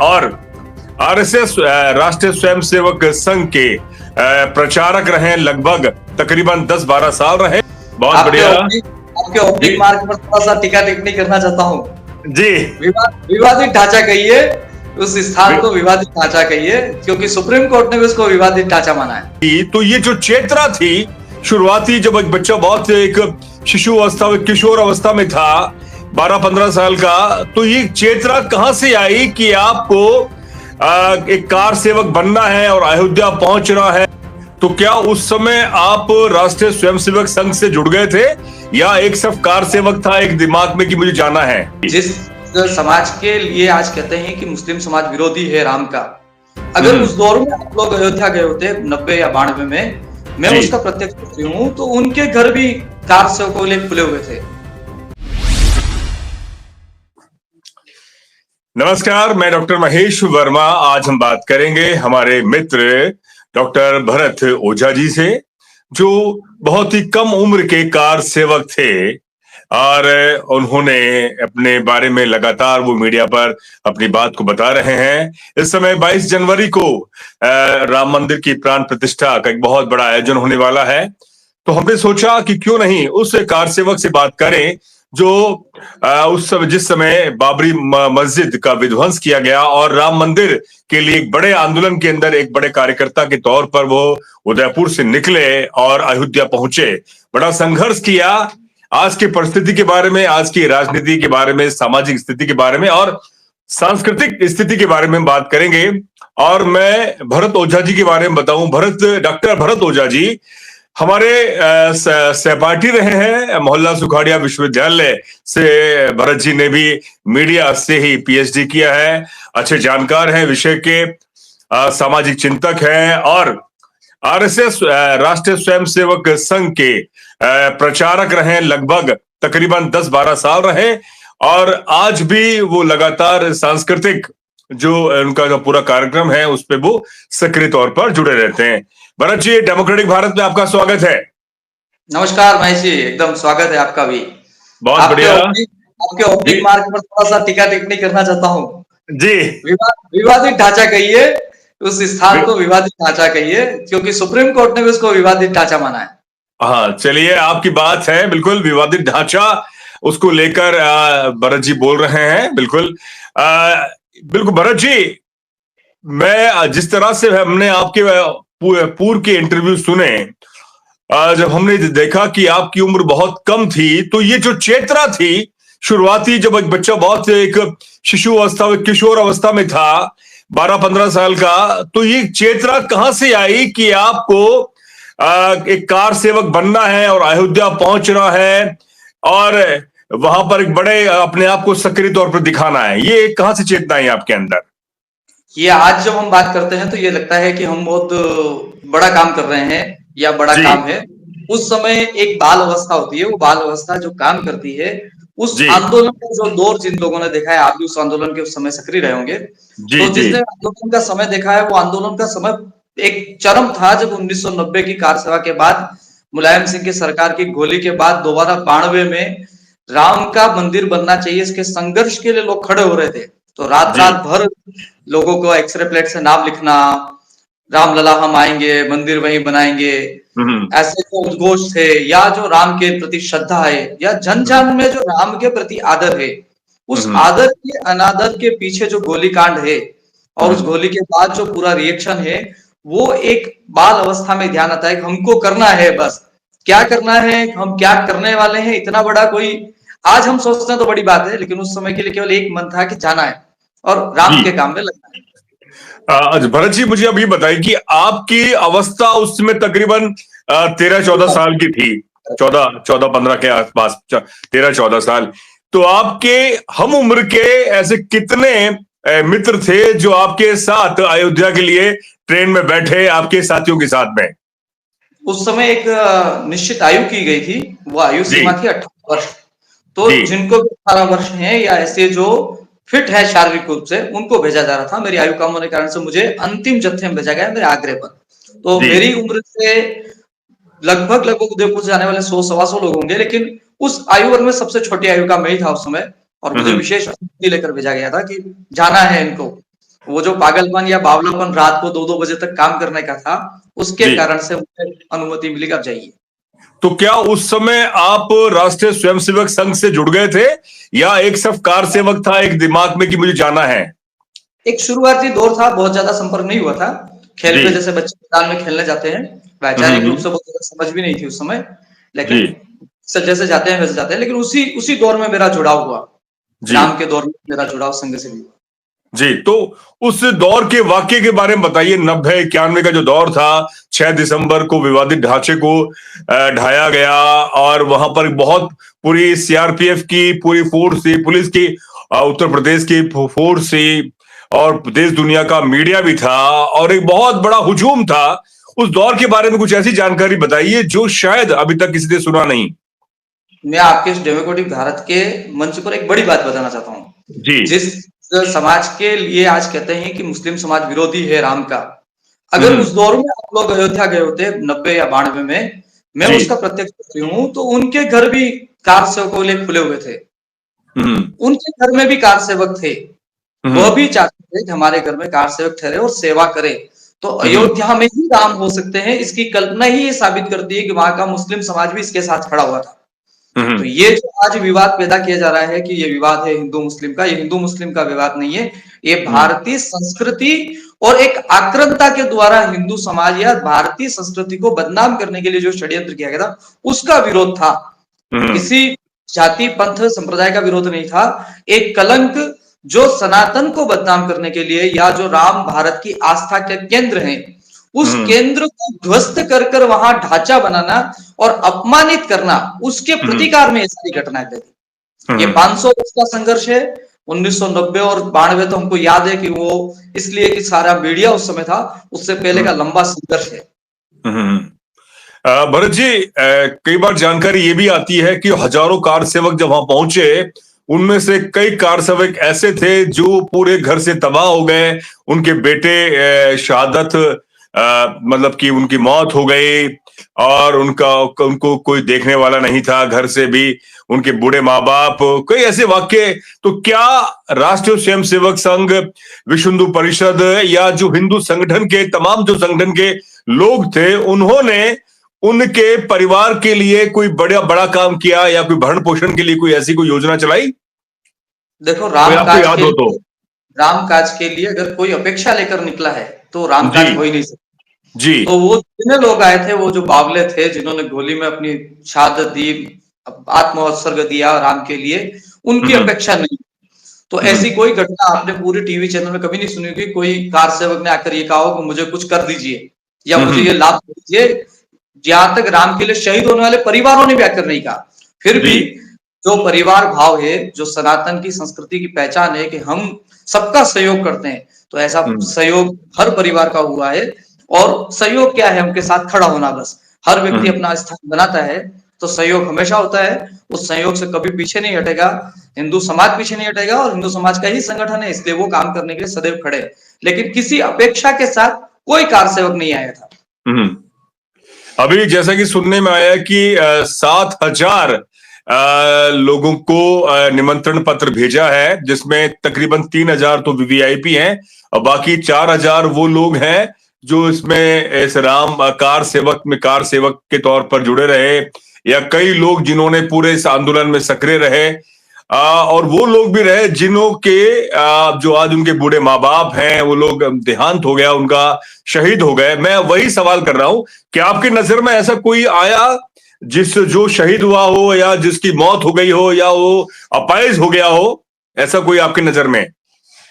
और आरएसएस राष्ट्रीय स्वयंसेवक संघ के प्रचारक रहे, लगभग तकरीबन 10-12 साल रहे। बहुत बढ़िया। आपके ओपनिंग मार्क पर थोड़ा सा टीका टिप्पणी करना चाहता हूँ जी। विवादित ढांचा कहिए, उस स्थान को विवादित ढांचा कहिए, क्योंकि सुप्रीम कोर्ट ने भी उसको विवादित ढांचा माना है। तो ये जो चेतना थी शुरुआती, जब एक बच्चा बहुत एक शिशु अवस्था में, किशोर अवस्था में था, 12-15 साल का, तो ये चेतना कहां से आई कि आपको एक कार सेवक बनना है और अयोध्या पहुंचना है? तो क्या उस समय आप राष्ट्रीय स्वयंसेवक संघ से जुड़ गए थे, या एक सिर्फ कार सेवक था एक दिमाग में कि मुझे जाना है? जिस समाज के लिए आज कहते हैं कि मुस्लिम समाज विरोधी है राम का, अगर उस दौर में आप लोग अयोध्या गए होते 90 या 92 में, मैं उसका प्रत्यक्ष हूं, तो उनके घर भी कार सेवकों के लिए खुले हुए थे। नमस्कार, मैं डॉक्टर महेश वर्मा। आज हम बात करेंगे हमारे मित्र डॉक्टर भरत ओझा जी से, जो बहुत ही कम उम्र के कार सेवक थे और उन्होंने अपने बारे में लगातार वो मीडिया पर अपनी बात को बता रहे हैं। इस समय 22 जनवरी को राम मंदिर की प्राण प्रतिष्ठा का एक बहुत बड़ा आयोजन होने वाला है, तो हमने सोचा कि क्यों नहीं उस कार सेवक से बात करें जो उस समय, जिस समय बाबरी मस्जिद का विध्वंस किया गया और राम मंदिर के लिए एक बड़े आंदोलन के अंदर एक बड़े कार्यकर्ता के तौर पर वो उदयपुर से निकले और अयोध्या पहुंचे, बड़ा संघर्ष किया। आज की परिस्थिति के बारे में, आज की राजनीति के बारे में, सामाजिक स्थिति के बारे में और सांस्कृतिक स्थिति के बारे में बात करेंगे। और मैं भरत ओझा जी के बारे में बताऊं, डॉक्टर भरत ओझा जी हमारे सहपाठी रहे हैं। मोहल्ला सुखाड़िया विश्वविद्यालय से भरत जी ने भी मीडिया से ही पीएचडी किया है, अच्छे जानकार हैं विषय के, सामाजिक चिंतक हैं और आरएसएस राष्ट्रीय स्वयंसेवक संघ के प्रचारक रहे, लगभग तकरीबन 10-12 साल रहे। और आज भी वो लगातार सांस्कृतिक जो उनका जो पूरा कार्यक्रम है उस पे वो सक्रिय तौर पर जुड़े रहते हैं। भरत जी, डेमोक्रेटिक भारत में आपका स्वागत है। नमस्कार महेश जी, एकदम स्वागत है आपका भी। बहुत बढ़िया। आपके ओपनिंग मार्क पर थोड़ा सा टीका टिप्पणी करना चाहता हूँ जी। विवादित ढांचा कहिए, उस स्थान को विवादित ढांचा कहिए, क्योंकि सुप्रीम कोर्ट ने भी उसको विवादित ढांचा माना है। हाँ, चलिए, आपकी बात है, बिल्कुल विवादित ढांचा उसको लेकर भरत जी बोल रहे हैं। बिल्कुल बिल्कुल भरत जी, मैं जिस तरह से हमने आपके पूर्व के इंटरव्यू सुने, जब हमने देखा कि आपकी उम्र बहुत कम थी, तो ये जो चेतना थी शुरुआती, जब एक बच्चा बहुत एक शिशु अवस्था में, किशोर अवस्था में था, 12-15 साल का, तो ये चेतना कहां से आई कि आपको एक कार सेवक बनना है और अयोध्या पहुंचना है और वहां पर एक बड़े अपने आप को सक्रिय तौर पर दिखाना है? ये कहां से चेतना आई आपके अंदर? ये आज जब हम बात करते हैं तो ये लगता है कि हम बहुत बड़ा काम कर रहे हैं या बड़ा काम है। उस समय एक बाल अवस्था होती है, वो बाल अवस्था जो काम करती है, उस आंदोलन का जो दौर जिन लोगों ने देखा है, आप भी उस आंदोलन के उस समय सक्रिय रहे होंगे, तो जिसने आंदोलन का समय देखा है, वो आंदोलन का समय एक चरम था जब 1990 की कार सेवा के बाद, मुलायम सिंह की सरकार की गोली के बाद दोबारा 92 में राम का मंदिर बनना चाहिए, इसके संघर्ष के लिए लोग खड़े हो रहे थे। तो रात भर लोगों को एक्सरे प्लेट से नाम लिखना, रामलला हम आएंगे, मंदिर वहीं बनाएंगे, ऐसे जो उद्घोष थे, या जो राम के प्रति श्रद्धा है, या जन जन में जो राम के प्रति आदर है, उस आदर के अनादर के पीछे जो गोलीकांड है और उस गोली के बाद जो पूरा रिएक्शन है, वो एक बाल अवस्था में ध्यान आता है। हमको करना है, बस क्या करना है, हम क्या करने वाले हैं, इतना बड़ा कोई आज हम सोचते हैं तो बड़ी बात है, लेकिन उस समय के लिए केवल एक मन था कि जाना है और राम के काम में लगना है। भरत जी, मुझे अभी बताइए कि आपकी अवस्था उस समय तकरीबन 13-14 साल की थी, 14-15 के आसपास, 13-14 साल। तो आपके हम उम्र के ऐसे कितने मित्र थे जो आपके साथ अयोध्या के लिए ट्रेन में बैठे, आपके साथियों के साथ में? उस समय एक निश्चित आयु की गई थी, वो आयु सीमा थी 18 वर्ष। तो जिनको भी 18 वर्ष हैं या ऐसे जो फिट है शारीरिक रूप से, उनको भेजा जा रहा था। मेरी आयु कम होने के कारण से मुझे अंतिम जत्थे में भेजा गया मेरे आग्रह पर। तो मेरी उम्र से लगभग उदयपुर से जाने वाले 100-125 लोग होंगे, लेकिन उस आयु वर्ग में सबसे छोटी आयु का मैं ही था उस समय, और मुझे विशेष अनुमति लेकर भेजा गया था कि जाना है इनको। वो जो पागलपन या बावलापन रात को 2-2 बजे तक काम करने का था, उसके जी। कारण से मुझे अनुमति मिली कि आप जाइए। तो क्या उस समय आप राष्ट्रीय स्वयंसेवक संघ से जुड़ गए थे, या एक सिर्फ कार सेवक था एक दिमाग में कि मुझे जाना है? एक शुरुआती दौर था, बहुत ज्यादा संपर्क नहीं हुआ था। खेल जी। पे जैसे बच्चे मैदान में खेलने जाते हैं, वैचारिक रूप से बहुत ज्यादा समझ भी नहीं थी उस समय, जी। लेकिन जैसे जाते हैं वैसे जाते हैं। लेकिन उसी उसी दौर में मेरा जुड़ाव हुआ, जी। राम के दौर में मेरा जुड़ाव संघ से भी हुआ। जी, तो उस दौर के वाकये के बारे में बताइए। 90-91 का जो दौर था, 6 दिसंबर को विवादित ढांचे को ढाया गया, और वहां पर बहुत पूरी सीआरपीएफ की पूरी फोर्स थी, पुलिस की, उत्तर प्रदेश की फोर्स थी, और देश दुनिया का मीडिया भी था, और एक बहुत बड़ा हुजूम था। उस दौर के बारे में कुछ ऐसी जानकारी बताइए जो शायद अभी तक किसी ने सुना नहीं। मैं आपके इस डेमोक्रेटिक भारत के मंच पर एक बड़ी बात बताना चाहता हूँ। जी। जिस समाज के लिए आज कहते हैं कि मुस्लिम समाज विरोधी है राम का, अगर उस दौर में आप लोग अयोध्या गए होते 90 या 92 में, मैं जी। उसका प्रत्यक्ष हूँ, तो उनके घर भी कार सेवकों के लिए खुले हुए थे। उनके घर में भी कार सेवक थे। वह भी चाहते थे कि हमारे घर में कार सेवक ठहरे और सेवा करे। तो अयोध्या में ही राम हो सकते हैं, इसकी कल्पना ही ये साबित करती है कि वहां का मुस्लिम समाज भी इसके साथ खड़ा हुआ था। तो ये जो आज विवाद पैदा किया जा रहा है कि ये विवाद है हिंदू मुस्लिम का, ये हिंदू मुस्लिम का विवाद नहीं है। ये भारतीय संस्कृति और एक आक्रांता के द्वारा हिंदू समाज या भारतीय संस्कृति को बदनाम करने के लिए जो षड्यंत्र किया गया था, उसका विरोध था। किसी जाति पंथ संप्रदाय का विरोध नहीं था। एक कलंक जो सनातन को बदनाम करने के लिए, या जो राम भारत की आस्था के केंद्र हैं, उस केंद्र को ध्वस्त कर कर वहां ढांचा बनाना और अपमानित करना, उसके प्रतिकार में ये सारी घटनाएं घटी। ये 500 वर्ष का संघर्ष है। 1990 और 92 तो हमको याद है कि वो इसलिए कि सारा मीडिया उस समय था, उससे पहले का लंबा संघर्ष है। भरत जी, कई बार जानकारी ये भी आती है कि हजारों कार सेवक जब वहां पहुंचे, उनमें से कई कार सेवक ऐसे थे जो पूरे घर से तबाह हो गए। उनके बेटे शहादत, मतलब कि उनकी मौत हो गई, और उनको कोई देखने वाला नहीं था, घर से भी उनके बूढ़े माँ बाप, कई ऐसे वाक्य। तो क्या राष्ट्रीय स्वयंसेवक संघ, विश्व हिंदू परिषद, या जो हिंदू संगठन के तमाम जो संगठन के लोग थे, उन्होंने उनके परिवार के लिए कोई बड़ा काम किया, या कोई भरण पोषण के लिए कोई ऐसी कोई योजना चलाई? देखो, आपको याद हो तो। राम काज के लिए अगर कोई अपेक्षा लेकर निकला है तो राम काज हो ही नहीं सकता। जी। तो वो जितने लोग आए थे, वो जो बावले थे जिन्होंने गोली में अपनी शहादत दी, आत्मोत्सर्ग दिया राम के लिए, उनकी अपेक्षा नहीं। तो ऐसी कोई घटना आपने पूरे टीवी चैनल में कभी नहीं सुनी होगी कोई कार सेवक ने आकर ये कहा हो कि मुझे कुछ कर दीजिए या मुझे ये लाभ दीजिए। जहां तक राम के लिए शहीद होने वाले परिवारों ने भी आकर नहीं कहा। फिर भी जो परिवार भाव है, जो सनातन की संस्कृति की पहचान है कि हम सबका सहयोग करते हैं, तो ऐसा सहयोग हर परिवार का हुआ है। और सहयोग क्या है? उनके साथ खड़ा होना बस। हर व्यक्ति अपना स्थान बनाता है तो सहयोग हमेशा होता है। उस सहयोग से कभी पीछे नहीं हटेगा। हिंदू समाज पीछे नहीं हटेगा, और हिंदू समाज का ही संगठन है, इसलिए वो काम करने के लिए सदैव खड़े हैं। लेकिन किसी अपेक्षा के साथ कोई कार सेवक नहीं आया था। अभी जैसा कि सुनने में आया कि 7,000 लोगों को निमंत्रण पत्र भेजा है, जिसमें तकरीबन 3,000 तो वीवीआईपी हैं, और बाकी 4,000 वो लोग हैं जो इसमें इस राम कार सेवक के तौर पर जुड़े रहे, या कई लोग जिन्होंने पूरे इस आंदोलन में सक्रिय रहे, और वो लोग भी रहे जिन्हों के जो आज उनके बूढ़े माँ बाप हैं, वो लोग देहांत हो गया उनका, शहीद हो गए। मैं वही सवाल कर रहा हूं कि आपकी नजर में ऐसा कोई आया जो शहीद हुआ हो, या जिसकी मौत हो गई हो, या वो अपाहिज हो गया हो, ऐसा कोई आपकी नजर में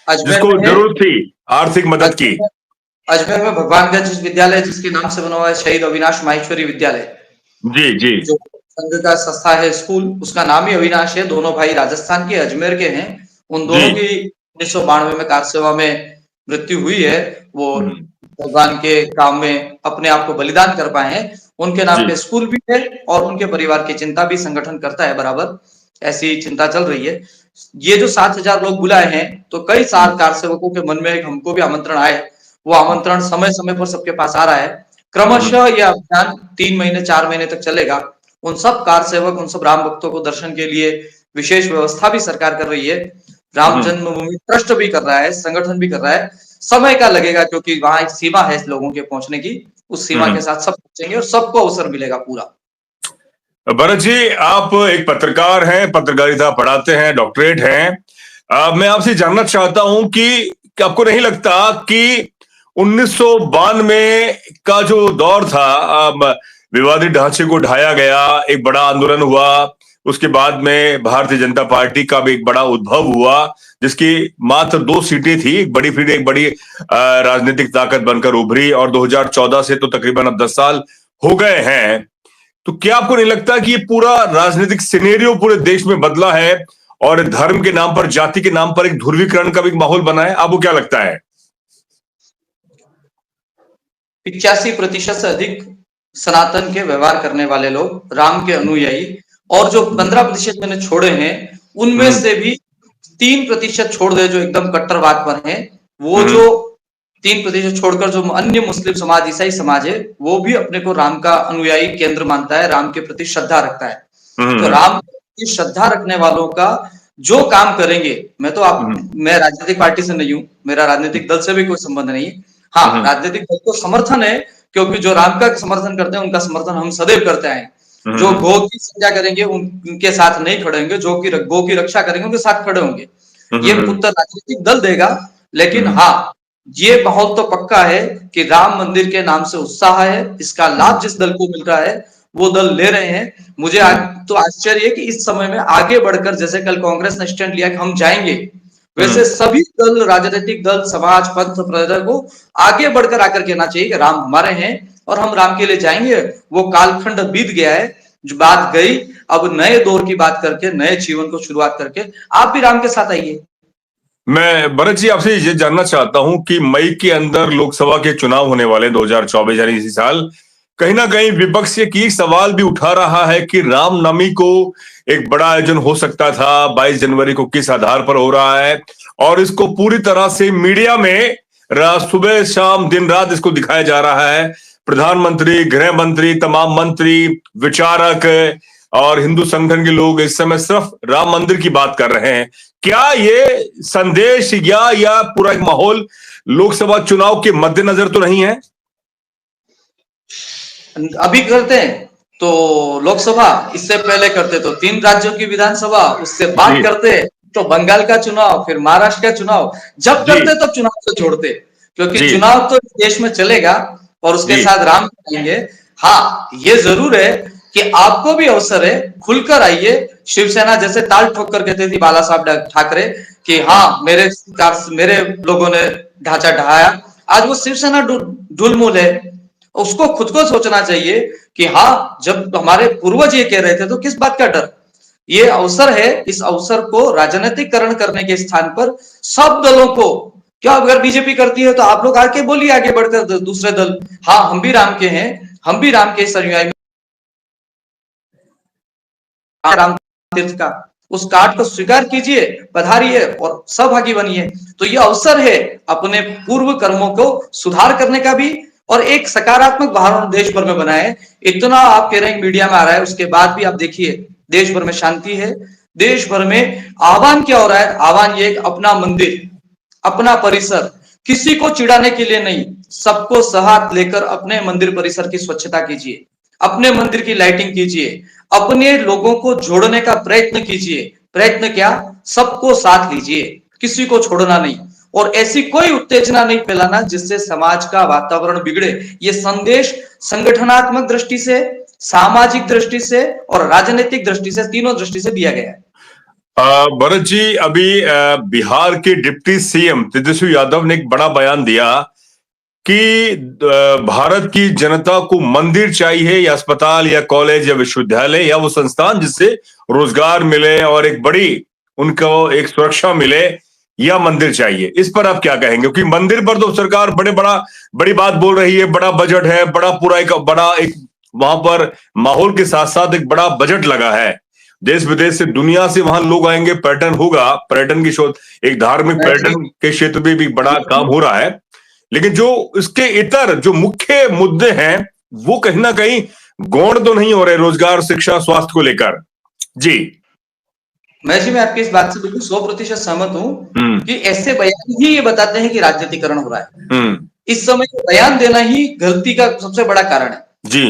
जिसको जरूरत थी आर्थिक मदद की? अजमेर में भगवानगंज विद्यालय जिसके नाम से बना हुआ है, शहीद अविनाश माहेश्वरी विद्यालय। जी जी। जो संघ का संस्था है, स्कूल, उसका नाम ही अविनाश है। दोनों भाई राजस्थान के अजमेर के हैं। उन दोनों की 1992 में कार सेवा में मृत्यु हुई है। वो भगवान के काम में अपने आप को बलिदान कर पाए हैं। उनके नाम पे स्कूल भी है, और उनके परिवार की चिंता भी संगठन करता है बराबर। ऐसी चिंता चल रही है। ये जो 7,000 लोग बुलाए हैं, तो कई साल कार सेवकों के मन में हमको भी आमंत्रण आए। वो आमंत्रण समय समय पर सबके पास आ रहा है। क्रमशः यह अभियान 3 महीने 4 महीने तक चलेगा। उन सब कार सेवक, उन सब राम भक्तों को दर्शन के लिए विशेष व्यवस्था भी सरकार कर रही है। राम जन्मभूमि ट्रस्ट भी कर रहा है, संगठन भी कर रहा है। समय का लगेगा, क्योंकि वहां एक सीमा है लोगों के पहुंचने की। उस सीमा के साथ सब पहुंचेंगे और सबको अवसर मिलेगा पूरा। भरत जी, आप एक पत्रकार हैं, पत्रकारिता पढ़ाते हैं, डॉक्टरेट हैं। मैं आपसे जानना चाहता हूं कि आपको नहीं लगता कि 1992 का जो दौर था, विवादित ढांचे को ढाया गया, एक बड़ा आंदोलन हुआ, उसके बाद में भारतीय जनता पार्टी का भी एक बड़ा उद्भव हुआ, जिसकी मात्र 2 सीटें थी, एक बड़ी फिर एक बड़ी राजनीतिक ताकत बनकर उभरी, और 2014 से तो तकरीबन अब 10 साल हो गए हैं। तो क्या आपको नहीं लगता कि ये पूरा राजनीतिक सिनेरियो पूरे देश में बदला है और धर्म के नाम पर, जाति के नाम पर एक ध्रुवीकरण का भी एक माहौल बना है? आपको क्या लगता है? 85% से अधिक सनातन के व्यवहार करने वाले लोग, राम के अनुयायी, और जो 15% मैंने छोड़े हैं, उनमें से भी 3% छोड़ दे जो एकदम कट्टरवाद पर हैं। वो जो 3% छोड़कर जो अन्य मुस्लिम समाज, ईसाई समाज है, वो भी अपने को राम का अनुयायी केंद्र मानता है, राम के प्रति श्रद्धा रखता है। तो राम के प्रति श्रद्धा रखने वालों का जो काम करेंगे, मैं राजनीतिक पार्टी से नहीं हूं, मेरा राजनीतिक दल से भी कोई संबंध नहीं है। हाँ, राजनीतिक दल को समर्थन है, क्योंकि जो राम का समर्थन करते हैं उनका समर्थन हम सदैव करते हैं। जो गौ की संज्ञा करेंगे उनके साथ नहीं खड़े होंगे, जो कि गौ की रक्षा करेंगे उनके साथ खड़े होंगे। ये उत्तर राजनीतिक दल देगा। लेकिन हाँ, ये माहौल तो पक्का है कि राम मंदिर के नाम से उत्साह है, इसका लाभ जिस दल को मिल रहा है वो दल ले रहे हैं। मुझे तो आश्चर्य है कि इस समय में आगे बढ़कर, जैसे कल कांग्रेस ने स्टैंड लिया कि हम जाएंगे, वैसे सभी दल, राजनीतिक दल, समाज, पंथ, प्रजा को आगे बढ़कर आकर कहना चाहिए कि राम हमारे हैं और हम राम के लिए जाएंगे। वो कालखंड बीत गया है, जो बात गई, अब नए दौर की बात करके, नए जीवन को शुरुआत करके आप भी राम के साथ आइए। मैं भरत जी आपसे ये जानना चाहता हूं कि मई के अंदर लोकसभा के चुनाव होने वाले 2024 यानी इसी साल, कहीं ना कहीं विपक्ष ये सवाल भी उठा रहा है कि रामनवमी को एक बड़ा आयोजन हो सकता था, 22 जनवरी को किस आधार पर हो रहा है, और इसको पूरी तरह से मीडिया में सुबह शाम दिन रात इसको दिखाया जा रहा है। प्रधानमंत्री, गृह मंत्री, तमाम मंत्री, विचारक और हिंदू संगठन के लोग इस समय सिर्फ राम मंदिर की बात कर रहे हैं। क्या ये संदेश या पूरा एक माहौल लोकसभा चुनाव के मद्देनजर तो नहीं है? अभी करते हैं तो लोकसभा, इससे पहले करते तो 3 राज्यों की विधानसभा, उससे बात करते तो बंगाल का चुनाव, फिर महाराष्ट्र का चुनाव। जब करते तब चुनाव से छोड़ते, क्योंकि चुनाव तो देश में चलेगा और उसके साथ राम आएंगे। हाँ, ये जरूर है कि आपको भी अवसर है, खुलकर आइए। शिवसेना जैसे ताल ठोक कर कहती थी बाला साहब ठाकरे कि हाँ मेरे लोगों ने ढांचा ढहाया, आज वो शिवसेना ढुलमुल है। उसको खुद को सोचना चाहिए कि हाँ, जब हमारे पूर्वज ये कह रहे थे तो किस बात का डर। ये अवसर है, इस अवसर को राजनीतिकरण करने के स्थान पर सब दलों को, क्या अगर बीजेपी करती है तो आप लोग आके बोलिए, आगे बढ़कर दूसरे दल, हाँ हम भी राम के हैं, हम भी राम के इस अनुयायी, राम तीर्थ का उस कार्ड को स्वीकार कीजिए, पधारिए और सहभागी बनिए। तो ये अवसर है अपने पूर्व कर्मों को सुधार करने का भी, और एक सकारात्मक वातावरण देश भर में बनाए। इतना आप कह रहे हैं मीडिया में आ रहा है, उसके बाद भी आप देखिए देश भर में शांति है। देश भर में आह्वान क्या हो रहा है? आह्वान ये, अपना मंदिर, अपना परिसर, किसी को चिढ़ाने के लिए नहीं, सबको साथ लेकर अपने मंदिर परिसर की स्वच्छता कीजिए, अपने मंदिर की लाइटिंग कीजिए, अपने लोगों को जोड़ने का प्रयत्न कीजिए। प्रयत्न क्या, सबको साथ लीजिए, किसी को छोड़ना नहीं, और ऐसी कोई उत्तेजना नहीं फैलाना जिससे समाज का वातावरण बिगड़े। ये संदेश संगठनात्मक दृष्टि से, सामाजिक दृष्टि से और राजनीतिक दृष्टि से, तीनों दृष्टि से दिया गया है। भरत जी, अभी बिहार के डिप्टी सीएम तेजस्वी यादव ने एक बड़ा बयान दिया कि भारत की जनता को मंदिर चाहिए, या अस्पताल या कॉलेज या विश्वविद्यालय या वो संस्थान जिससे रोजगार मिले और एक बड़ी उनको एक सुरक्षा मिले, या मंदिर चाहिए। इस पर आप क्या कहेंगे? क्योंकि मंदिर पर तो सरकार बड़ी बात बोल रही है, बड़ा बजट है, बड़ा पूरा एक बड़ा एक वहां पर माहौल के साथ साथ एक बड़ा बजट लगा है, देश विदेश से, दुनिया से वहां लोग आएंगे, पर्यटन होगा, पर्यटन की शोध, एक धार्मिक पर्यटन के क्षेत्र में भी बड़ा काम हो रहा है। लेकिन जो इसके इतर जो मुख्य मुद्दे हैं वो कहीं ना कहीं गौण तो नहीं हो रहे, रोजगार, शिक्षा, स्वास्थ्य को लेकर। जी मैं आपकी इस बात से बिल्कुल 100% सहमत हूँ कि हम्म। ऐसे बयान ही ये बताते हैं कि राजनीतिकरण हो रहा है। हम्म। इस समय बयान देना ही गलती का सबसे बड़ा कारण है। जी।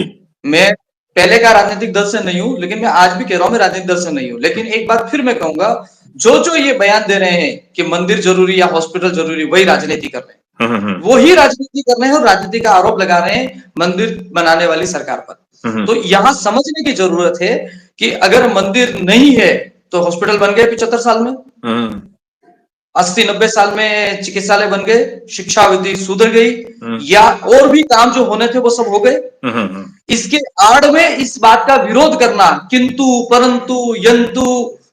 मैं पहले का राजनीतिक दल से नहीं हूं, लेकिन मैं आज भी कह रहा हूं मैं राजनीतिक दल से नहीं हूं, लेकिन एक बात फिर मैं कहूंगा, जो जो ये बयान दे रहे हैं कि मंदिर जरूरी या हॉस्पिटल जरूरी, वही राजनीति कर रहे हैं। वो ही राजनीति कर रहे हैं और राजनीति का आरोप लगा रहे हैं मंदिर बनाने वाली सरकार पर। तो यहां समझने की जरूरत है कि अगर मंदिर नहीं है तो हॉस्पिटल बन गए 75 साल में, 80-90 साल में चिकित्सालय बन गए, शिक्षा विधि सुधर गई, या और भी काम जो होने थे वो सब हो गए। इसके आड़ में इस बात का विरोध करना, किंतु परंतु यंतु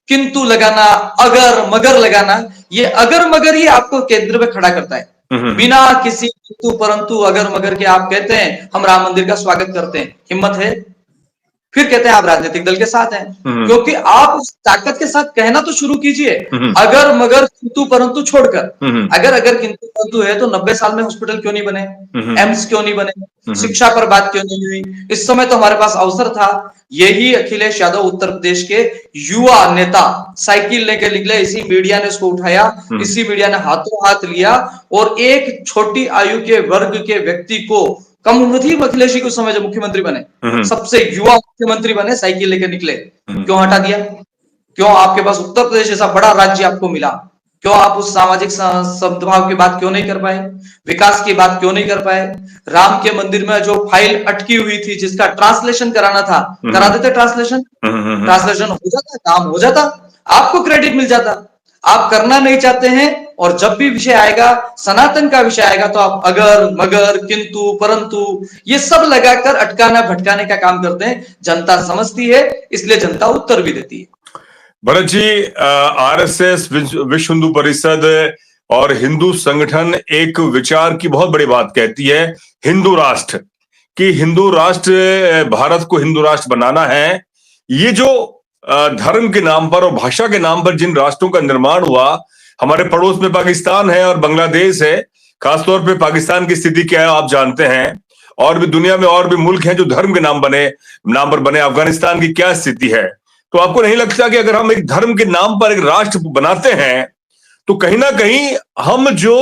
किंतु लगाना, अगर मगर लगाना, ये अगर मगर ही आपको केंद्र में खड़ा करता है। बिना किसी किंतु परंतु अगर मगर के आप कहते हैं हम राम मंदिर का स्वागत करते हैं, हिम्मत है? फिर कहते हैं आप राजनीतिक दल के साथ हैं, क्योंकि आप उस ताकत के साथ कहना तो शुरू कीजिए, अगर मगर किंतु परंतु छोड़कर। अगर किंतु परंतु है तो 90 साल में हॉस्पिटल क्यों नहीं बने, एम्स क्यों नहीं बने, शिक्षा पर बात क्यों नहीं हुई? इस समय तो हमारे पास अवसर था। यही अखिलेश यादव उत्तर प्रदेश के युवा नेता साइकिल लेकर निकले, इसी मीडिया ने उसको उठाया, इसी मीडिया ने हाथों हाथ लिया और एक छोटी आयु के वर्ग के व्यक्ति को, कम उम्र थी अखिलेश जी को समय जब मुख्यमंत्री बने, सबसे युवा मुख्यमंत्री बने, साइकिल लेकर निकले। क्यों हटा दिया? क्यों आपके पास उत्तर प्रदेश जैसा बड़ा राज्य आपको मिला, क्यों आप उस सामाजिक सद्भाव की बात क्यों नहीं कर पाए? विकास की बात क्यों नहीं कर पाए? राम के मंदिर में जो फाइल अटकी हुई थी जिसका ट्रांसलेशन कराना था, करा देते ट्रांसलेशन, ट्रांसलेशन हो जाता, काम हो जाता, आपको क्रेडिट मिल जाता। आप करना नहीं चाहते हैं, और जब भी विषय आएगा, सनातन का विषय आएगा, तो आप अगर मगर किंतु परंतु ये सब लगाकर अटकाना भटकाने का काम करते हैं। जनता समझती है, इसलिए जनता उत्तर भी देती है। भरत जी, आरएसएस, विश्व हिंदू परिषद और हिंदू संगठन एक विचार की बहुत बड़ी बात कहती है, हिंदू राष्ट्र, कि हिंदू राष्ट्र, भारत को हिंदू राष्ट्र बनाना है। ये जो धर्म के नाम पर और भाषा के नाम पर जिन राष्ट्रों का निर्माण हुआ, हमारे पड़ोस में पाकिस्तान है और बांग्लादेश है, खासतौर पे पाकिस्तान की स्थिति क्या है आप जानते हैं, और भी दुनिया में और भी मुल्क हैं जो धर्म के नाम पर बने, अफगानिस्तान की क्या स्थिति है। तो आपको नहीं लगता कि अगर हम एक धर्म के नाम पर एक राष्ट्र बनाते हैं तो कहीं ना कहीं हम जो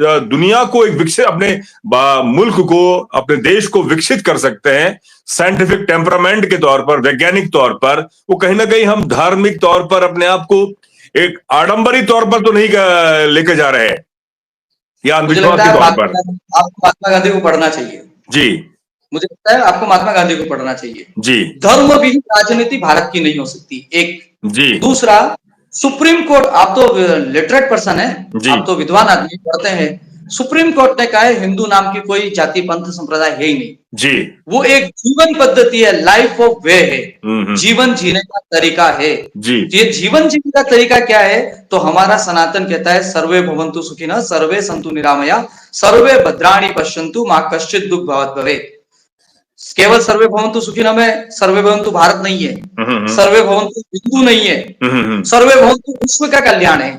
दुनिया को एक विकसित, अपने मुल्क को, अपने देश को विकसित कर सकते हैं साइंटिफिक टेम्परामेंट के तौर पर, वैज्ञानिक तौर पर, वो कहीं ना कहीं हम धार्मिक तौर पर अपने आप को एक आडंबरी तौर पर तो नहीं लेके जा रहे हैं, या अंधविश्वास के तौर पर? आपको महात्मा गांधी को पढ़ना चाहिए जी। मुझे लगता है आपको महात्मा गांधी को पढ़ना चाहिए जी। धर्म भी राजनीति भारत की नहीं हो सकती, एक। जी। दूसरा, सुप्रीम कोर्ट, आप तो लिटरेट पर्सन है, आप तो विद्वान आदमी, पढ़ते हैं। सुप्रीम कोर्ट ने कहा है हिंदू नाम की कोई जाति पंथ संप्रदाय है ही नहीं जी। वो एक जीवन पद्धति है, लाइफ ऑफ वे है, जीवन जीने का तरीका है जी। ये जीवन जीने का तरीका क्या है? तो हमारा सनातन कहता है सर्वे भवन्तु सुखिनः, सर्वे सन्तु निरामया, सर्वे भद्राणि पश्यन्तु, मा कश्चित् दुःख भाग् भवेत्। केवल सर्वे भवन्तु सुखिनः में सर्वे भवन्तु भारत नहीं है, सर्वे भवन्तु हिंदू नहीं है, सर्वे भवन्तु विश्व का कल्याण है,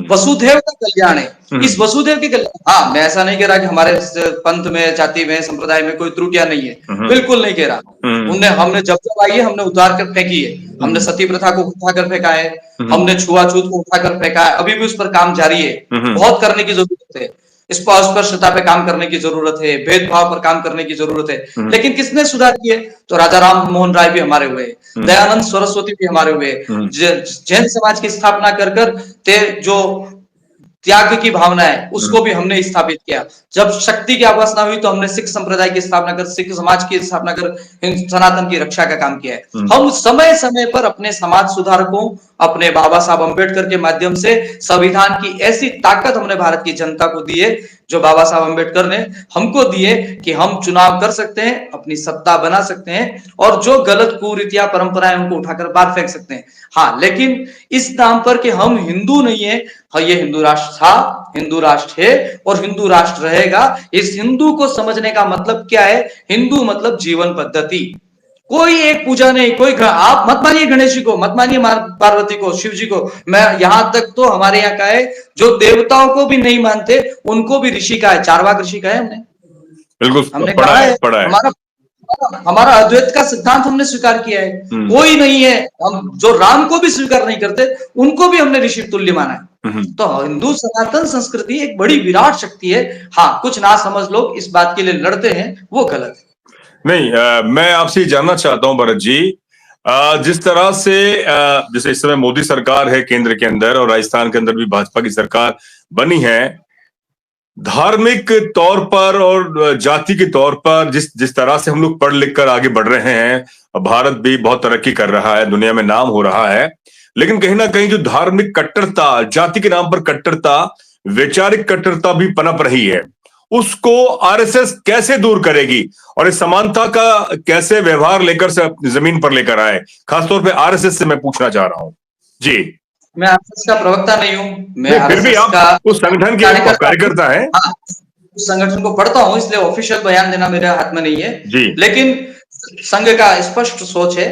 वसुधैव का कल्याण है। इस वसुधैव के कल्याण, हाँ, मैं ऐसा नहीं कह रहा कि हमारे पंथ में, जाति में, संप्रदाय में कोई त्रुटियां नहीं है, बिल्कुल नहीं कह रहा। हमने जब आई है हमने उतार कर फेंकी है, हमने सती प्रथा को उठाकर फेंका है, हमने छुआछूत को उठाकर फेंका है, अभी भी उस पर काम जारी है, बहुत करने की जरूरत है। स्पष्टता पे काम करने की जरूरत है, भेदभाव पर काम करने की जरूरत है। लेकिन किसने सुधार किए? तो राजा राम मोहन राय भी हमारे हुए, दयानंद सरस्वती भी हमारे हुए, जैन समाज की स्थापना कर जो त्याग की भावना है उसको भी हमने स्थापित किया। जब शक्ति की अवस्था हुई तो हमने सिख संप्रदाय की स्थापना कर, सिख समाज की स्थापना कर सनातन की रक्षा का काम किया है। हम समय समय पर अपने समाज सुधारकों, अपने बाबा साहब अम्बेडकर के माध्यम से संविधान की ऐसी ताकत हमने भारत की जनता को दी है, जो बाबा साहब अम्बेडकर ने हमको दिए, कि हम चुनाव कर सकते हैं, अपनी सत्ता बना सकते हैं, और जो गलत कुरीतियां परंपराएं उनको उठाकर बाहर फेंक सकते हैं। हाँ, लेकिन इस नाम पर कि हम हिंदू नहीं है, हाँ, ये हिंदू राष्ट्र था, हिंदू राष्ट्र है और हिंदू राष्ट्र रहेगा। इस हिंदू को समझने का मतलब क्या है? हिंदू मतलब जीवन पद्धति। कोई एक पूजा नहीं, कोई आप मत मानिए गणेश जी को, मत मानिए पार्वती को, शिव जी को। मैं यहां तक तो हमारे यहाँ का है जो देवताओं को भी नहीं मानते उनको भी ऋषि का है, चारवाक ऋषि का है। हमने बिल्कुल हमने कहा है, हमारा अद्वैत का सिद्धांत हमने स्वीकार किया है, कोई नहीं है। हम जो राम को भी स्वीकार नहीं करते, उनको भी हमने ऋषि तुल्य माना है। तो हिंदू सनातन संस्कृति एक बड़ी विराट शक्ति है। हाँ, कुछ ना समझ लोग इस बात के लिए लड़ते हैं, वो गलत है। नहीं, मैं आपसे जानना चाहता हूं भरत जी, जिस तरह से जैसे इस समय मोदी सरकार है केंद्र के अंदर और राजस्थान के अंदर भी भाजपा की सरकार बनी है, धार्मिक तौर पर और जाति के तौर पर जिस जिस तरह से हम लोग पढ़ लिख कर आगे बढ़ रहे हैं, भारत भी बहुत तरक्की कर रहा है, दुनिया में नाम हो रहा है, लेकिन कहीं ना कहीं जो धार्मिक कट्टरता, जाति के नाम पर कट्टरता, वैचारिक कट्टरता भी पनप रही है, उसको आरएसएस कैसे दूर करेगी और इस समानता का कैसे व्यवहार लेकर से जमीन पर लेकर आए? खासतौर पे आरएसएस से मैं पूछना चाह रहा हूं जी। मैं आरएसएस का प्रवक्ता नहीं हूँ, मैं फिर भी आरएसएस आप का उस संगठन के कार्यकर्ता हैं। हाँ, उस संगठन को पढ़ता हूँ, इसलिए ऑफिशियल बयान देना मेरे हाथ में नहीं है जी। लेकिन संघ का स्पष्ट सोच है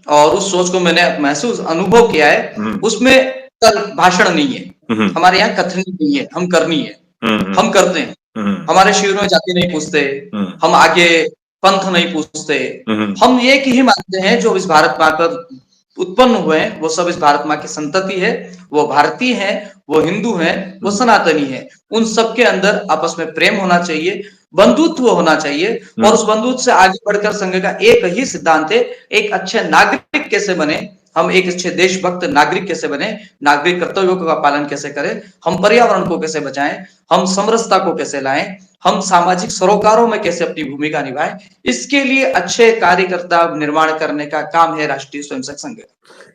और उस सोच को मैंने महसूस अनुभव किया है। उसमें कल भाषण नहीं है, हमारे यहाँ कथनी नहीं है, हम करनी है, हम करते हैं। हमारे शिविरों में जाति नहीं पूछते, हम आगे पंथ नहीं पूछते, हम एक ही मानते हैं जो इस भारत माँ पर उत्पन्न हुए हैं, वो सब इस भारत माँ की संतति है, वो भारतीय है, वो हिंदू है, वो सनातनी है। उन सबके अंदर आपस में प्रेम होना चाहिए, बंधुत्व होना चाहिए और उस बंधुत्व से आगे बढ़कर संघ का एक ही सिद्धांत है, एक अच्छे नागरिक कैसे बने, हम एक अच्छे देशभक्त नागरिक कैसे बने, नागरिक कर्तव्यों का पालन कैसे करें, हम पर्यावरण को कैसे बचाएं, हम समरसता को कैसे लाएं, हम सामाजिक सरोकारों में कैसे अपनी भूमिका निभाएं, इसके लिए अच्छे कार्यकर्ता निर्माण करने का काम है राष्ट्रीय स्वयंसेवक संघ।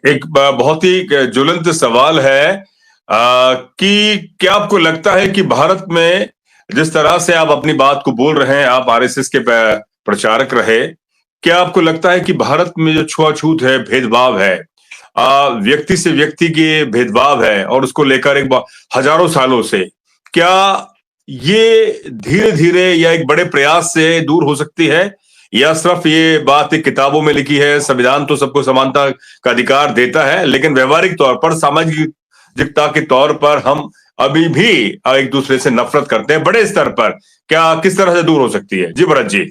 एक बहुत ही ज्वलंत सवाल है कि क्या आपको लगता है कि भारत में जिस तरह से आप अपनी बात को बोल रहे हैं, आप आरएसएस के प्रचारक रहे, क्या आपको लगता है कि भारत में जो छुआछूत है, भेदभाव है, व्यक्ति से व्यक्ति के भेदभाव है और उसको लेकर एक हजारों सालों से, क्या ये धीरे धीरे या एक बड़े प्रयास से दूर हो सकती है, या सिर्फ ये बात एक किताबों में लिखी है? संविधान तो सबको समानता का अधिकार देता है, लेकिन व्यवहारिक तौर पर, सामाजिकता के तौर पर हम अभी भी एक दूसरे से नफरत करते हैं बड़े स्तर पर। क्या किस तरह से दूर हो सकती है? जी भरत जी।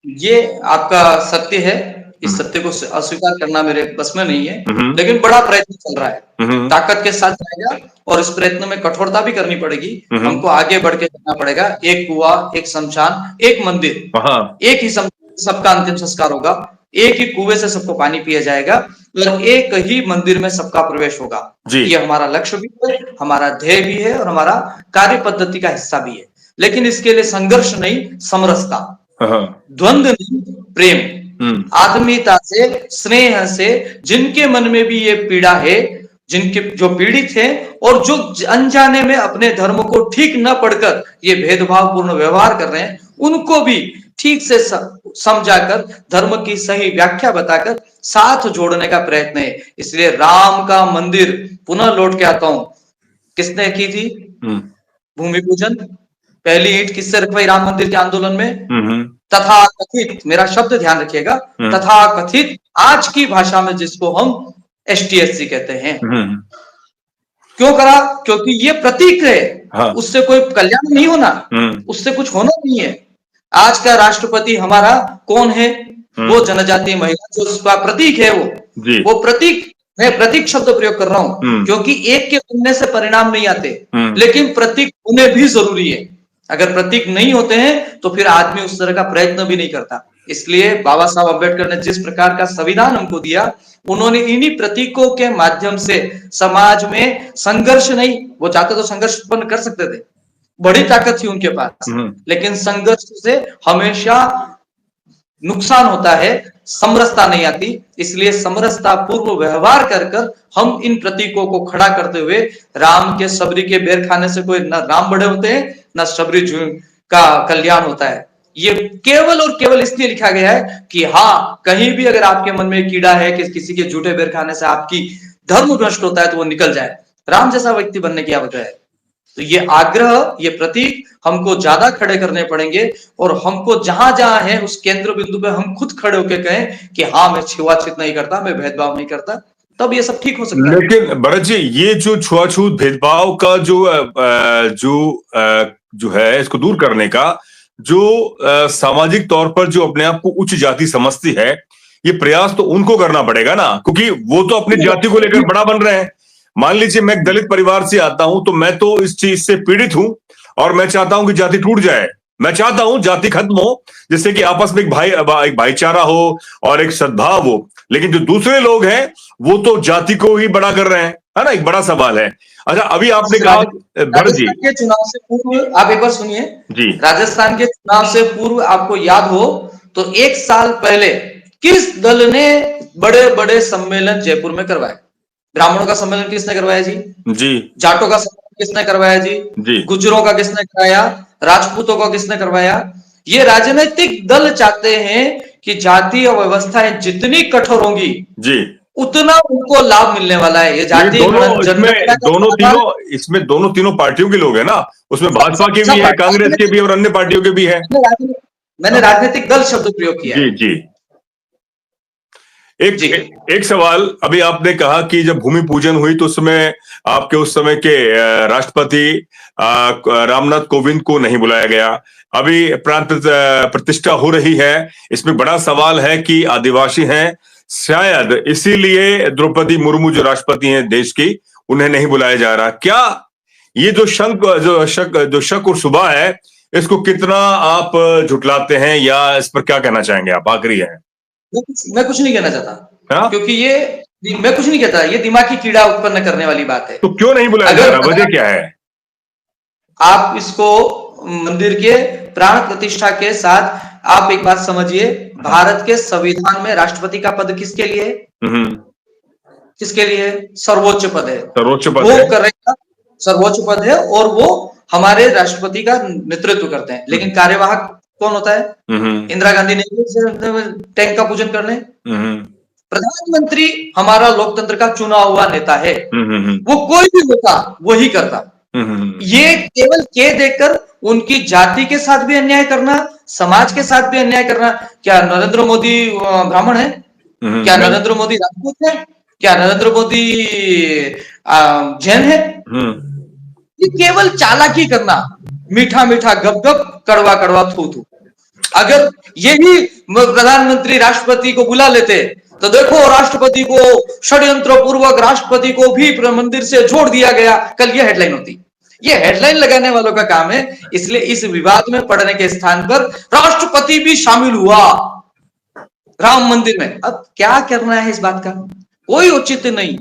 ये आपका सत्य है, इस सत्य को अस्वीकार करना मेरे बस में नहीं है, लेकिन बड़ा प्रयत्न चल रहा है, ताकत के साथ जाएगा और इस प्रयत्न में कठोरता भी करनी पड़ेगी, हमको आगे बढ़ के जाना पड़ेगा। एक कुआं, एक शमशान, एक मंदिर, एक ही सबका अंतिम संस्कार होगा, एक ही कुएं से सबको पानी पिया जाएगा और एक ही मंदिर में सबका प्रवेश होगा। ये हमारा लक्ष्य भी है, हमारा ध्येय भी है और हमारा कार्य पद्धति का हिस्सा भी है। लेकिन इसके लिए संघर्ष नहीं, समरसता, द्वंद्व नहीं, प्रेम, आत्मीयता से, स्नेह से, जिनके मन में भी ये पीड़ा है, जिनके जो पीड़ित हैं और जो अनजाने में अपने धर्म को ठीक न पढ़कर ये भेदभावपूर्ण व्यवहार कर रहे हैं, उनको भी ठीक से समझाकर धर्म की सही व्याख्या बताकर साथ जोड़ने का प्रयत्न है। इसलिए राम का मंदिर पुनः लौट के आता हूं, किसने की थी भूमि पूजन? पहली ईंट किससे रखवाई राम मंदिर के आंदोलन में? तथा कथित, मेरा शब्द ध्यान रखिएगा, तथा कथित आज की भाषा में जिसको हम एसटीएससी कहते हैं। क्यों करा? क्योंकि ये प्रतीक है, उससे कोई कल्याण नहीं होना, उससे कुछ होना नहीं है। आज का राष्ट्रपति हमारा कौन है? वो जनजातीय महिला, जो उसका प्रतीक है, वो प्रतीक, मैं प्रतीक शब्द प्रयोग कर रहा हूं क्योंकि एक के बनने से परिणाम नहीं आते, लेकिन प्रतीक होने भी जरूरी है। अगर प्रतीक नहीं होते हैं तो फिर आदमी उस तरह का प्रयत्न भी नहीं करता। इसलिए बाबा साहब अम्बेडकर ने जिस प्रकार का संविधान हमको दिया, उन्होंने इन्हीं प्रतीकों के माध्यम से समाज में संघर्ष नहीं, वो चाहते तो संघर्ष उत्पन्न कर सकते थे, बड़ी ताकत थी उनके पास, लेकिन संघर्ष से हमेशा नुकसान होता है, समरसता नहीं आती। इसलिए समरसता पूर्व व्यवहार कर हम इन प्रतीकों को खड़ा करते हुए, राम के सबरी के बेर खाने से कोई न राम बड़े होते हैं न सबरी का कल्याण होता है। ये केवल और केवल इसलिए लिखा गया है कि हाँ, कहीं भी अगर आपके मन में कीड़ा है कि किसी के झूठे बेर खाने से आपकी धर्म भ्रष्ट होता है तो वो निकल जाए, राम जैसा व्यक्ति बनने की आवश्यकता है। तो ये आग्रह, ये प्रतीक हमको ज्यादा खड़े करने पड़ेंगे और हमको जहां जहां है उस केंद्र बिंदु पे हम खुद खड़े होकर कहें कि हाँ, मैं छुआछूत नहीं करता, मैं भेदभाव नहीं करता, तब ये सब ठीक हो सकता है। लेकिन भरत जी, ये जो छुआछूत भेदभाव का जो है, इसको दूर करने का जो सामाजिक तौर पर जो अपने आप को उच्च जाति समझती है, ये प्रयास तो उनको करना पड़ेगा ना, क्योंकि वो तो अपनी जाति को लेकर बड़ा बन रहे हैं। मान लीजिए मैं एक दलित परिवार से आता हूं, तो मैं तो इस चीज से पीड़ित हूं और मैं चाहता हूं कि जाति टूट जाए। मैं चाहता हूं जाति खत्म हो, जिससे कि आपस में एक भाईचारा हो और एक सद्भाव हो। लेकिन जो दूसरे लोग हैं वो तो जाति को ही बड़ा कर रहे हैं, है ना, एक बड़ा सवाल है। अच्छा, अभी आपने कहा भरत जी, राजस्थान के चुनाव से पूर्व आप एक बार सुनिए जी राजस्थान के चुनाव से पूर्व आपको याद हो तो एक साल पहले किस दल ने बड़े बड़े सम्मेलन जयपुर में करवाए? ब्राह्मणों का सम्मेलन किसने करवाया जी? जी जाटों का सम्मेलन किसने करवाया जी? जी गुज्जरों का किसने कराया? राजपूतों का किसने करवाया? ये राजनीतिक दल चाहते हैं कि जाति और व्यवस्थाएं जितनी कठोर होंगी जी उतना उनको लाभ मिलने वाला है। ये जाति इसमें दोनों तीनों पार्टियों के लोग हैं ना, उसमें भाजपा के भी है, कांग्रेस के भी और अन्य पार्टियों के भी है। मैंने राजनीतिक दल शब्द प्रयोग किया जी जी। एक सवाल, अभी आपने कहा कि जब भूमि पूजन हुई तो उसमें आपके उस समय के राष्ट्रपति रामनाथ कोविंद को नहीं बुलाया गया। अभी प्रांत प्रतिष्ठा हो रही है, इसमें बड़ा सवाल है कि आदिवासी हैं, शायद इसीलिए द्रौपदी मुर्मू जो राष्ट्रपति हैं देश की, उन्हें नहीं बुलाया जा रहा। क्या ये जो शक और शुबा है, इसको कितना आप झुटलाते हैं, या इस पर क्या कहना चाहेंगे आप? आखिरी है। मैं कुछ नहीं कहना चाहता, क्योंकि ये मैं कुछ नहीं कहता, ये दिमागी कीड़ा उत्पन्न करने वाली बात है। तो क्यों नहीं बुलाया जा रहा, वजह क्या है? आप इसको मंदिर के प्राण प्रतिष्ठा के साथ आप एक बात समझिए, भारत के संविधान में राष्ट्रपति का पद किसके लिए है? किसके लिए? सर्वोच्च पद है। सर्वोच्च पद वो करेगा, सर्वोच्च पद है और वो हमारे राष्ट्रपति का नेतृत्व करते हैं। लेकिन कार्यवाहक कौन होता है? इंदिरा गांधी ने टैंक का पूजन करने। प्रधानमंत्री हमारा लोकतंत्र का चुना हुआ नेता है, वो कोई भी होता वही करता। ये केवल के देकर उनकी जाति के साथ भी अन्याय करना, समाज के साथ भी अन्याय करना। क्या नरेंद्र मोदी ब्राह्मण है? क्या नरेंद्र मोदी राजपूत है? क्या नरेंद्र मोदी जैन है? ये केवल चालाकी करना, मीठा मीठा गप गप, कड़वा कड़वा थू थू। अगर यही प्रधानमंत्री राष्ट्रपति को बुला लेते तो देखो, राष्ट्रपति को षड्यंत्र पूर्वक राष्ट्रपति को भी मंदिर से जोड़ दिया गया, कल ये हेडलाइन होती। ये हेडलाइन लगाने वालों का काम है। इसलिए इस विवाद में पड़ने के स्थान पर राष्ट्रपति भी शामिल हुआ राम मंदिर में। अब क्या करना है इस बात का? कोई औचित्य नहीं,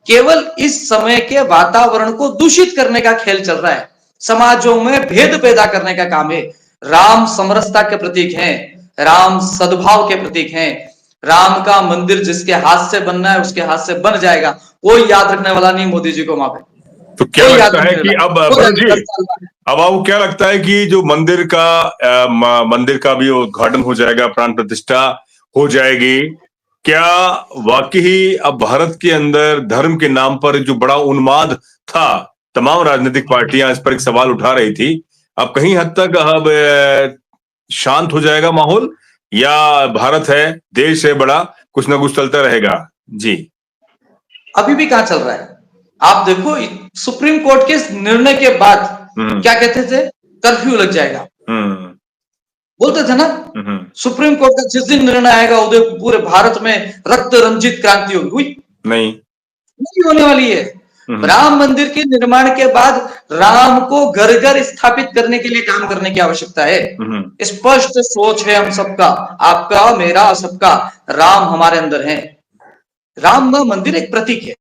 केवल इस समय के वातावरण को दूषित करने का खेल चल रहा है, समाजों में भेद पैदा करने का काम है। राम समरसता के प्रतीक हैं, राम सद्भाव के प्रतीक हैं। राम का मंदिर जिसके हाथ से बनना है उसके हाथ से बन जाएगा, कोई याद रखने वाला नहीं मोदी जी को वहां पे। तो क्या लगता है कि अब आपको क्या लगता है कि जो मंदिर का भी उद्घाटन हो जाएगा, प्राण प्रतिष्ठा हो जाएगी, क्या वाकई अब भारत के अंदर धर्म के नाम पर जो बड़ा उन्माद था, तमाम राजनीतिक पार्टियां इस पर एक सवाल उठा रही थी, अब कहीं हद तक अब शांत हो जाएगा माहौल, या भारत है, देश है बड़ा, कुछ ना कुछ चलता रहेगा? जी, अभी भी कहां चल रहा है? आप देखो, सुप्रीम कोर्ट के निर्णय के बाद क्या कहते थे? कर्फ्यू लग जाएगा, बोलते थे ना। सुप्रीम कोर्ट का जिस दिन निर्णय आएगा उधर पूरे भारत में रक्त रंजित क्रांति होगी। नहीं होने वाली है। राम मंदिर के निर्माण के बाद राम को घर घर स्थापित करने के लिए काम करने की आवश्यकता है। स्पष्ट सोच है हम सबका, आपका, मेरा, सबका। राम हमारे अंदर है। राम मंदिर एक प्रतीक है।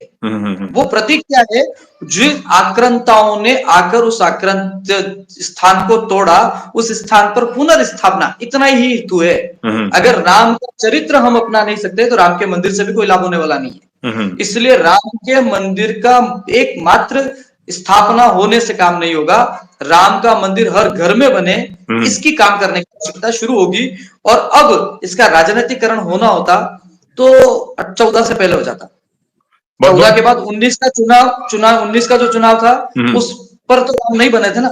वो प्रतीक क्या है? जिन आक्रांताओं ने आकर उस आक्रांत स्थान को तोड़ा, उस स्थान पर पुनर्स्थापना, इतना ही हेतु है। अगर राम का चरित्र हम अपना नहीं सकते तो राम के मंदिर से भी कोई लाभ होने वाला नहीं है। इसलिए राम के मंदिर का एकमात्र स्थापना होने से काम नहीं होगा, राम का मंदिर हर घर में बने, इसकी काम करने की आवश्यकता शुरू होगी। और अब इसका राजनीतिकरण होना होता तो 14 से पहले हो जाता। 14 के बाद 19 का चुनाव 19 का जो चुनाव था उस पर तो राम नहीं बने थे ना।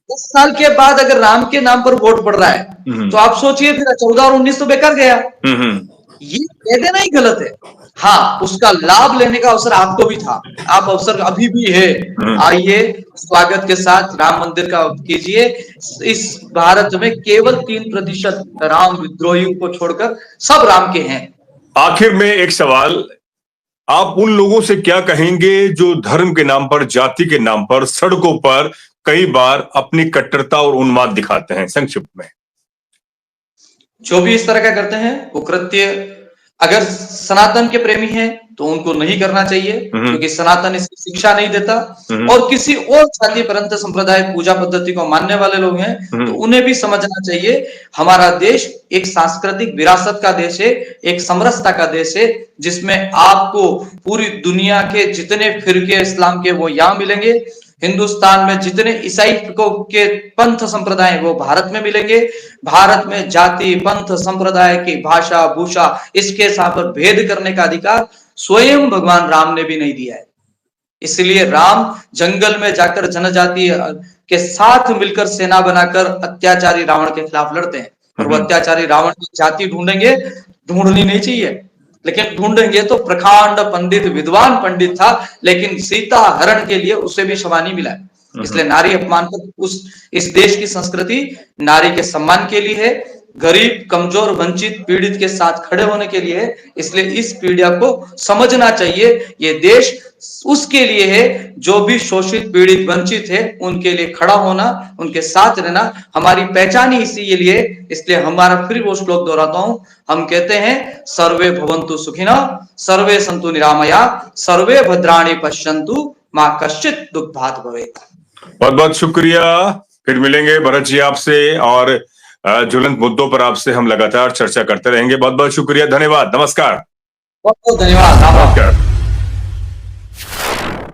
10 साल के बाद अगर राम के नाम पर वोट पड़ रहा है तो आप सोचिए, फिर 14 और 19 तो बेकार गया। ये कह देना ही गलत है। हाँ, उसका लाभ लेने का अवसर आपको भी था, आप अवसर अभी भी है। आइए स्वागत के साथ राम मंदिर का कीजिए। इस भारत में केवल 3% राम विद्रोहियों को छोड़कर सब राम के हैं। आखिर में एक सवाल, आप उन लोगों से क्या कहेंगे जो धर्म के नाम पर, जाति के नाम पर सड़कों पर कई बार अपनी कट्टरता और उन्माद दिखाते हैं? संक्षिप्त में। जो भी इस तरह का करते हैं वो कृत्य अगर सनातन के प्रेमी हैं तो उनको नहीं करना चाहिए, क्योंकि सनातन इसकी शिक्षा नहीं देता। और किसी और जाति परंत संप्रदाय पूजा पद्धति को मानने वाले लोग हैं तो उन्हें भी समझना चाहिए हमारा देश एक सांस्कृतिक विरासत का देश है, एक समरसता का देश है, जिसमें आपको पूरी दुनिया के जितने फिरके इस्लाम के वो यहाँ मिलेंगे। हिंदुस्तान में जितने ईसाई के पंथ संप्रदाय वो भारत में मिलेंगे। भारत में जाति पंथ संप्रदाय की भाषा भूषा इसके साथ पर भेद करने का अधिकार स्वयं भगवान राम ने भी नहीं दिया है। इसलिए राम जंगल में जाकर जनजाति के साथ मिलकर सेना बनाकर अत्याचारी रावण के खिलाफ लड़ते हैं। और वो अत्याचारी रावण की जाति ढूंढेंगे, ढूंढनी नहीं चाहिए, लेकिन ढूंढेंगे तो प्रकांड पंडित विद्वान पंडित था, लेकिन सीता हरण के लिए उसे भी क्षमा नहीं मिला। इसलिए नारी अपमान पर इस देश की संस्कृति नारी के सम्मान के लिए है, गरीब कमजोर वंचित पीड़ित के साथ खड़े होने के लिए है। इसलिए इस पीढ़िया को समझना चाहिए ये देश उसके लिए है जो भी शोषित पीड़ित वंचित है उनके लिए खड़ा होना, उनके साथ रहना हमारी पहचान ही इसीलिए। इसलिए हमारा फिर वो श्लोक दोहराता हूं, हम कहते हैं सर्वे भवन्तु सुखिनः सर्वे सन्तु निरामया सर्वे भद्राणि पश्यन्तु मां कश्चित् दुःखभाग् भवेत्। बहुत बहुत शुक्रिया। फिर मिलेंगे भरत जी आपसे और ज्वलंत मुद्दों पर आपसे हम लगातार चर्चा करते रहेंगे। बहुत बहुत शुक्रिया, धन्यवाद, नमस्कार। बहुत बहुत धन्यवाद। नमस्कार।